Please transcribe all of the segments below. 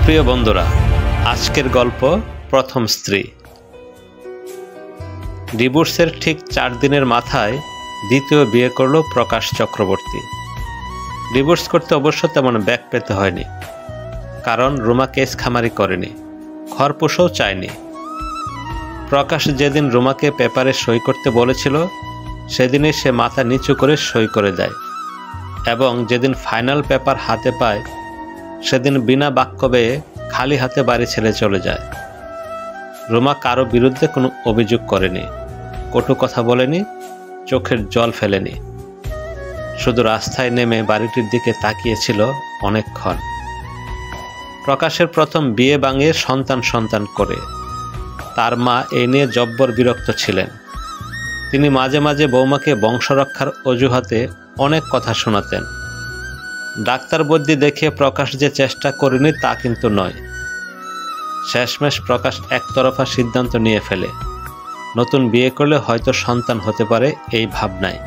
প্রিয় বন্ধুরা, আজকের গল্প প্রথম স্ত্রী। ডিভোর্সের ঠিক 4 দিনের মাথায় দ্বিতীয় বিয়ে করল প্রকাশ চক্রবর্তী। ডিভোর্স করতে অবশ্য তেমন ব্যাক পেতে হয়নি, কারণ রুমা কেস খামারি করেনি, খরপোশও চায়নি। প্রকাশ যেদিন রুমাকে পেপারে সই করতে বলেছিল সেদিনই সে মাথা নিচু করে সই করে দেয়, এবং যেদিন ফাইনাল পেপার হাতে পায় সেদিন বিনা বাক্য ব্যয়ে খালি হাতে বাড়ি ছেড়ে চলে যায়। রুমা কারো বিরুদ্ধে কোনো অভিযোগ করেনি, কটু কথা বলেনি, চোখের জল ফেলেনি, শুধু রাস্তায় নেমে বাড়িটির দিকে তাকিয়েছিল অনেকক্ষণ। প্রকাশের প্রথম বিয়ে ভাঙে সন্তান করে। তার মা এই নিয়ে জব্বর বিরক্ত ছিলেন। তিনি মাঝে মাঝে বৌমাকে বংশরক্ষার অজুহাতে অনেক কথা শোনাতেন। ডাক্তার বদ্যি দেখে প্রকাশ যে চেষ্টা করেনি তা কিন্তু নয়। শেষমেশ প্রকাশ একতরফা সিদ্ধান্ত নিয়ে ফেলে, নতুন বিয়ে করলে হয়তো সন্তান হতে পারে এই ভাবনায়।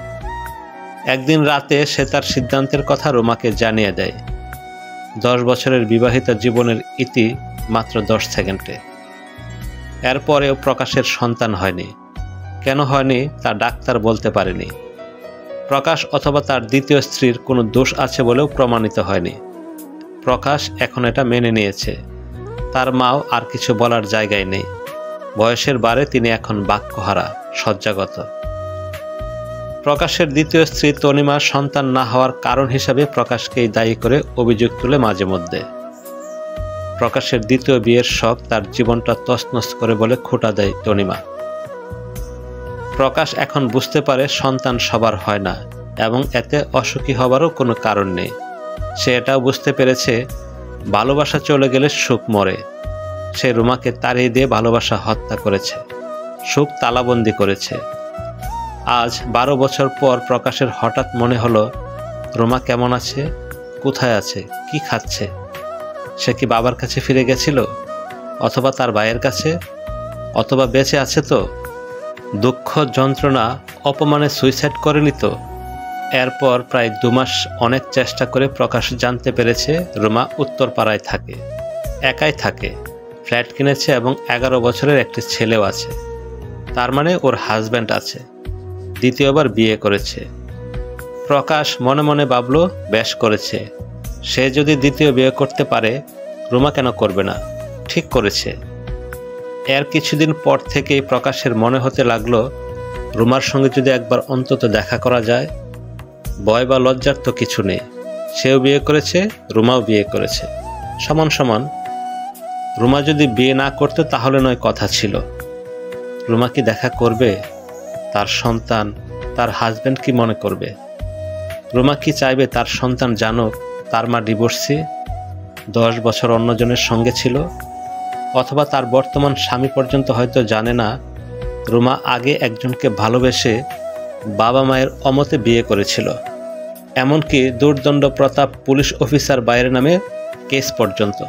একদিন রাতে সে তার সিদ্ধান্তের কথা রুমাকে জানিয়ে দেয়। 10 বছরের বিবাহিত জীবনের ইতি মাত্র 10 সেকেন্ডে। এরপরেও প্রকাশের সন্তান হয়নি। কেন হয়নি তা ডাক্তার বলতে পারেনি। প্রকাশ অথবা তার দ্বিতীয় স্ত্রীর কোনো দোষ আছে বলেও প্রমাণিত হয়নি। প্রকাশ এখন এটা মেনে নিয়েছে। তার মাও আর কিছু বলার জায়গায় নেই। বয়সের বারে তিনি এখন বাক্যহারা, শয্যাগত। প্রকাশের দ্বিতীয় স্ত্রী তনিমা সন্তান না হওয়ার কারণ হিসাবে প্রকাশকেই দায়ী করে অভিযোগ তুলে মাঝে মধ্যে। প্রকাশের দ্বিতীয় বিয়ের শখ তার জীবনটা তছনছ করে বলে খোঁটা দেয় তনিমা। প্রকাশ এখন বুঝতে পারে সন্তান সবার হয় না, এবং এতে অসুখী হবারও কোনো কারণ নেই। সে এটাও বুঝতে পেরেছে ভালোবাসা চলে গেলে সুখ মরে। সে রুমাকে তাড়িয়ে দিয়ে ভালোবাসা হত্যা করেছে, সুখ তালাবন্দি করেছে। আজ 12 বছর পর প্রকাশের হঠাৎ মনে হলো রুমা কেমন আছে, কোথায় আছে, কি খাচ্ছে। সে কি বাবার কাছে ফিরে গেছিল, অথবা তার ভাইয়ের কাছে, অথবা বেঁচে আছে তো? দুঃখ, যন্ত্রণা, অপমানে সুইসাইড করেনি তো? এরপর প্রায় 2 মাস অনেক চেষ্টা করে প্রকাশ জানতে পেরেছে রুমা উত্তরপাড়ায় থাকে, একাই থাকে, ফ্ল্যাট কিনেছে এবং 11 বছরের একটি ছেলেও আছে। তার মানে ওর হাজব্যান্ড আছে, দ্বিতীয়বার বিয়ে করেছে। প্রকাশ মনে মনে ভাবল, বেশ করেছে। সে যদি দ্বিতীয় বিয়ে করতে পারে, রুমা কেন করবে না? ঠিক করেছে। এর কিছুদিন পর থেকেই প্রকাশের মনে হতে লাগলো রুমার সঙ্গে যদি একবার অন্তত দেখা করা যায়। ভয় বা লজ্জার তো কিছু নেই। সেও বিয়ে করেছে, রুমাও বিয়ে করেছে, সমান সমান। রুমা যদি বিয়ে না করতো তাহলে নয় কথা ছিল। রুমা কি দেখা করবে? তার সন্তান, তার হাজব্যান্ড কি মনে করবে? রুমা কি চাইবে তার সন্তান জানুক তার মা ডিভোর্সি, 10 বছর অন্যজনের সঙ্গে ছিল? অথবা তার বর্তমান স্বামী পর্যন্ত হয়তো জানে না রুমা আগে একজনকে ভালোবেসে বাবা মায়ের অমতে বিয়ে করেছিল। এমনকি দুর্দণ্ড প্রতাপ পুলিশ অফিসার বাইরের নামে কেস পর্যন্ত।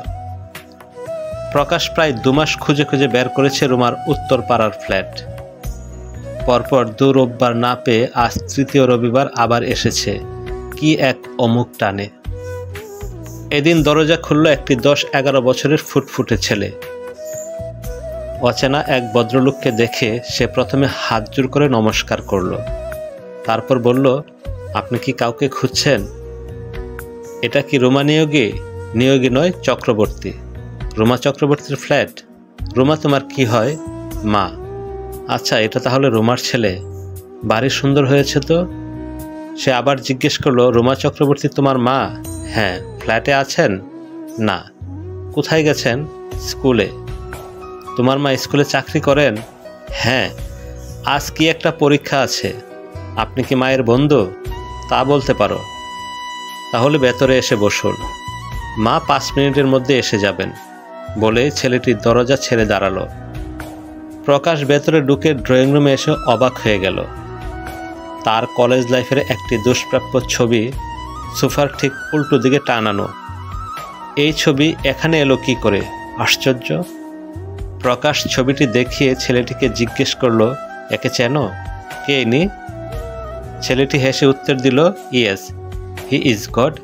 প্রকাশ প্রায় 2 মাস খুঁজে খুঁজে বের করেছে রুমার উত্তরপাড়ার ফ্ল্যাট। পরপর 2 রোববার না পেয়ে আজ 3য় রবিবার আবার এসেছে। কি এক অমুক টানে। এদিন দরজা খুলল একটি 10-11 বছরের ফুটফুটে ছেলে। অচেনা এক ভদ্রলোককে দেখে সে প্রথমে হাত জোড় করে নমস্কার করল, তারপর বলল, আপনি কি কাউকে খুঁজছেন? এটা কি রুমা নিয়োগী? নিয়োগী নয়, চক্রবর্তী। রুমা চক্রবর্তীর ফ্ল্যাট? রুমা তোমার কি হয়? মা। আচ্ছা, এটা তাহলে রুমার ছেলে। বাড়ি সুন্দর হয়েছে তো। সে আবার জিজ্ঞেস করলো, রুমা চক্রবর্তী তোমার মা? হ্যাঁ। ফ্ল্যাটে আছেন? না। কোথায় গেছেন? স্কুলে। তোমার মা স্কুলে চাকরি করেন? হ্যাঁ। আজ কি একটা পরীক্ষা আছে। আপনি কি মায়ের বন্ধু? তা বলতে পারো। তাহলে ভেতরে এসে বসুন, মা 5 মিনিটের মধ্যে এসে যাবেন বলে ছেলেটি দরজা ছেড়ে দাঁড়ালো। প্রকাশ ভেতরে ঢুকে ড্রয়িং রুমে এসে অবাক হয়ে গেল। তার কলেজ লাইফের একটি দুষ্প্রাপ্য ছবি সোফার ঠিক উল্টো দিকে টানানো। এই ছবি এখানে এলো কি করে? আশ্চর্য। প্রকাশ ছবিটি দেখিয়ে ছেলেটিকে জিজ্ঞেস করলো, একে চেনো? কে ইনি? ছেলেটি হেসে উত্তর দিল, yes, he is god,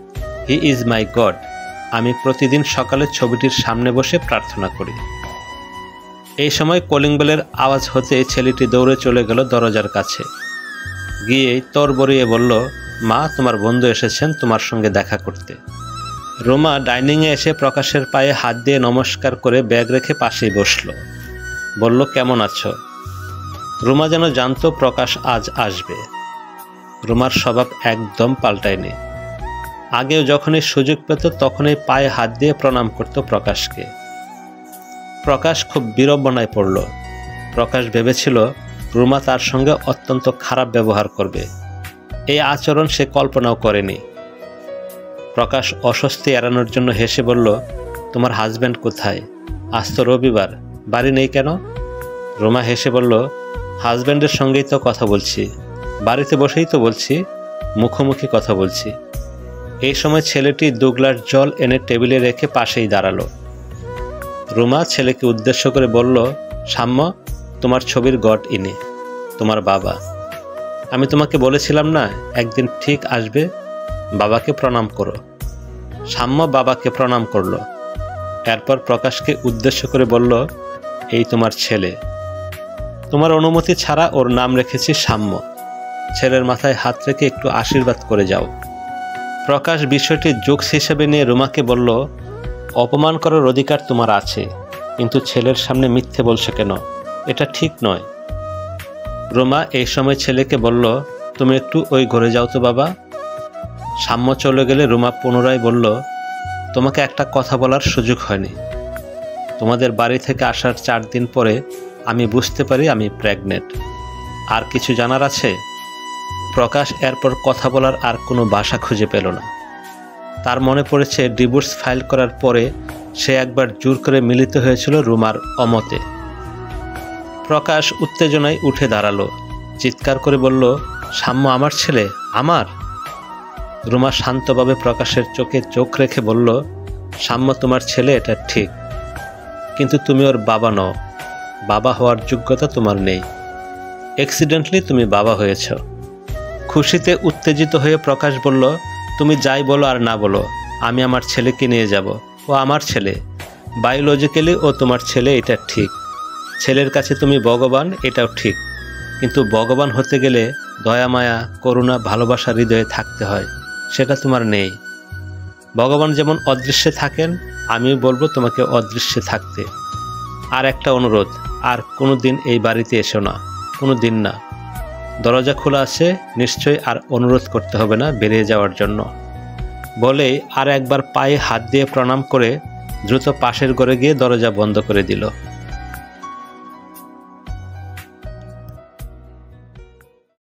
he is my god. আমি প্রতিদিন সকালে ছবিটির সামনে বসে প্রার্থনা করি। এই সময় কলিং বেলের আওয়াজ হতে ছেলেটি দৌড়ে চলে গেল দরজার কাছে। গিয়েই তরবরিয়ে বলল, মা, তোমার বন্ধু এসেছেন তোমার সঙ্গে দেখা করতে। রুমা ডাইনিংয়ে এসে প্রকাশের পায়ে হাত দিয়ে নমস্কার করে ব্যাগ রেখে পাশেই বসল। বলল, কেমন আছো? রুমা যেন জানতো প্রকাশ আজ আসবে। রুমার স্বভাব একদম পাল্টায়নি। আগেও যখনই সুযোগ পেত তখনই পায়ে হাত দিয়ে প্রণাম করত প্রকাশকে। প্রকাশ খুব বিড়ম্বনায় পড়ল। প্রকাশ ভেবেছিল রুমা তার সঙ্গে অত্যন্ত খারাপ ব্যবহার করবে। এই আচরণ সে কল্পনাও করেনি। প্রকাশ অস্বস্তি এড়ানোর জন্য হেসে বলল, তোমার হাজব্যান্ড কোথায়? আজ তো রবিবার, বাড়ি নেই কেন? রুমা হেসে বলল, হাজব্যান্ডের সঙ্গেই তো কথা বলছি, বাড়িতে বসেই তো বলছি, মুখোমুখি কথা বলছি। এই সময় ছেলেটি 2 গ্লাস জল এনে টেবিলে রেখে পাশেই দাঁড়ালো। রুমা ছেলেকে উদ্দেশ্য করে বলল, সাম্য, তোমার ছবির গড ইনি, তোমার বাবা। আমি তোমাকে বলেছিলাম না একদিন ঠিক আসবে, বাবাকে প্রণাম করো। সাম্য বাবাকে প্রণাম করল। এরপর প্রকাশকে উদ্দেশ্য করে বলল, এই তোমার ছেলে, তোমার অনুমতি ছাড়া ওর নাম রেখেছি সাম্য। ছেলের মাথায় হাত রেখে একটু আশীর্বাদ করে যাও। প্রকাশ বিষয়টি জোকস হিসেবে নিয়ে রুমাকে বলল, অপমান করার অধিকার তোমার আছে, কিন্তু ছেলের সামনে মিথ্যে বলছো কেন? এটা ঠিক নয়। রুমা এই সময় ছেলেকে বলল, তুমি একটু ওই ঘরে যাও তো বাবা। সাম্য চলে গেলে রুমা পুনরায় বলল, তোমাকে একটা কথা বলার সুযোগ হয়নি। তোমাদের বাড়ি থেকে আসার 4 দিন পরে আমি বুঝতে পারি আমি প্রেগনেন্ট। আর কিছু জানার আছে? প্রকাশ এরপর কথা বলার আর কোনো ভাষা খুঁজে পেল না। তার মনে পড়েছে ডিভোর্স ফাইল করার পরে সে একবার জোর করে মিলিত হয়েছিল রুমার অমতে। প্রকাশ উত্তেজনায় উঠে দাঁড়ালো, চিৎকার করে বলল, সাম্য আমার ছেলে, আমার? রুমা শান্তভাবে প্রকাশের চোখে চোখ রেখে বলল, সাম্য তোমার ছেলে, এটা ঠিক, কিন্তু তুমি ওর বাবা নও। বাবা হওয়ার যোগ্যতা তোমার নেই। অ্যাক্সিডেন্টলি তুমি বাবা হয়েছ। খুশিতে উত্তেজিত হয়ে প্রকাশ বলল, তুমি যাই বলো আর না বলো, আমি আমার ছেলেকে নিয়ে যাব। ও আমার ছেলে, বায়োলজিক্যালি ও তোমার ছেলে, এটা ঠিক। ছেলের কাছে তুমি ভগবান, এটাও ঠিক, কিন্তু ভগবান হতে গেলে দয়া, মায়া, করুণা, ভালোবাসা হৃদয়ে থাকতে হয়, সেটা তোমার নেই। ভগবান যেমন অদৃশ্যে থাকেন, আমিও বলবো তোমাকে অদৃশ্যে থাকতে। আর একটা অনুরোধ, আর কোনো দিন এই বাড়িতে এসো না, কোনো দিন না। দরজা খোলা আছে, নিশ্চয়ই আর অনুরোধ করতে হবে না বেরিয়ে যাওয়ার জন্য। বলেই আর একবার পায়ে হাত দিয়ে প্রণাম করে দ্রুত পাশের ঘরে গিয়ে দরজা বন্ধ করে দিল।